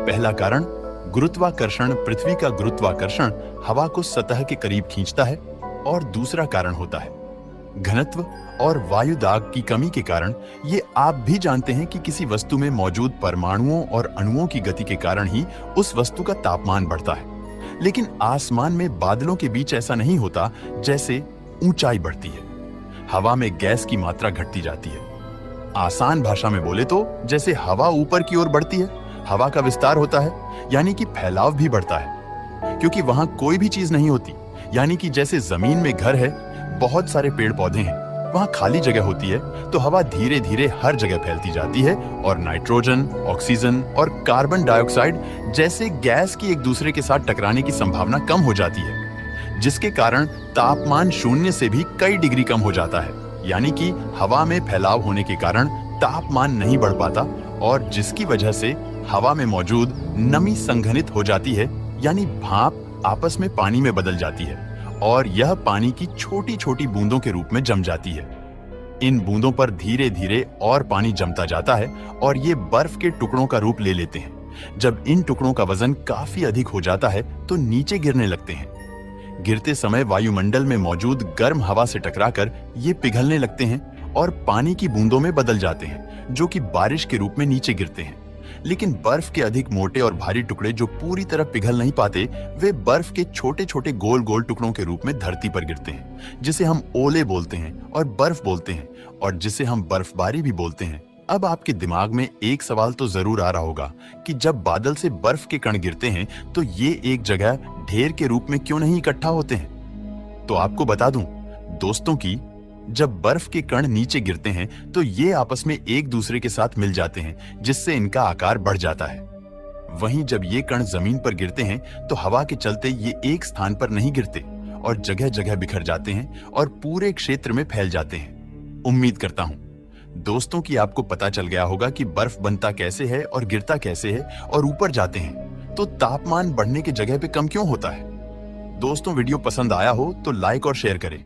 पहला कारण, गुरुत्वाकर्षण। पृथ्वी का गुरुत्वाकर्षण हवा को सतह के करीब खींचता है। और दूसरा कारण होता है घनत्व और वायु दाब की कमी के कारण। ये आप भी जानते हैं कि किसी वस्तु में मौजूद परमाणुओं और अणुओं की गति के कारण ही उस वस्तु का तापमान बढ़ता है। लेकिन आसमान में बादलों के बीच ऐसा नहीं होता। जैसे ऊंचाई बढ़ती है, हवा में गैस की मात्रा घटती जाती है। आसान भाषा में बोले तो जैसे हवा ऊपर की ओर बढ़ती है, हवा का विस्तार होता है, यानी कि फैलाव भी बढ़ता है। क्योंकि वहां कोई भी चीज नहीं होती, यानी कि जैसे जमीन में घर है, बहुत सारे पेड़ पौधे हैं, वहां खाली जगह होती है, तो हवा धीरे धीरे हर जगह फैलती जाती है और नाइट्रोजन, ऑक्सीजन और कार्बन डाइऑक्साइड जैसे गैस की एक दूसरे के साथ टकराने की संभावना कम हो जाती है, जिसके कारण तापमान शून्य से भी कई डिग्री कम हो जाता है। यानी कि हवा में फैलाव होने के कारण तापमान नहीं बढ़ पाता और जिसकी वजह से हवा में मौजूद नमी संघनित हो जाती है, यानी भाप आपस में पानी में बदल जाती है और यह पानी की छोटी छोटी बूंदों के रूप में जम जाती है। इन बूंदों पर धीरे धीरे और पानी जमता जाता है और ये बर्फ के टुकड़ों का रूप ले लेते हैं। जब इन टुकड़ों का वजन काफी अधिक हो जाता है तो नीचे गिरने लगते हैं। गिरते समय वायुमंडल में मौजूद गर्म हवा से टकराकर ये पिघलने लगते हैं और पानी की बूंदों में बदल जाते हैं, जो कि बारिश के रूप में नीचे गिरते हैं। लेकिन बर्फ के अधिक मोटे और भारी टुकड़े जो पूरी तरह पिघल नहीं पाते, वे बर्फ के छोटे छोटे गोल गोल टुकड़ों के रूप में धरती पर गिरते हैं, जिसे हम ओले बोलते हैं और बर्फ बोलते हैं, और जिसे हम बर्फबारी भी बोलते हैं। अब आपके दिमाग में एक सवाल तो जरूर आ रहा होगा कि जब बादल से बर्फ के कण गिरते हैं तो ये एक जगह ढेर के रूप में क्यों नहीं इकट्ठा होते हैं। तो आपको बता दूं दोस्तों कि जब बर्फ के कण नीचे गिरते हैं तो ये आपस में एक दूसरे के साथ मिल जाते हैं, जिससे इनका आकार बढ़ जाता है। वहीं जब ये कण जमीन पर गिरते हैं तो हवा के चलते ये एक स्थान पर नहीं गिरते और जगह जगह बिखर जाते हैं और पूरे क्षेत्र में फैल जाते हैं। उम्मीद करता हूं दोस्तों कि आपको पता चल गया होगा कि बर्फ बनता कैसे है और गिरता कैसे है, और ऊपर जाते हैं तो तापमान बढ़ने की जगह पे कम क्यों होता है। दोस्तों वीडियो पसंद आया हो तो लाइक और शेयर करें।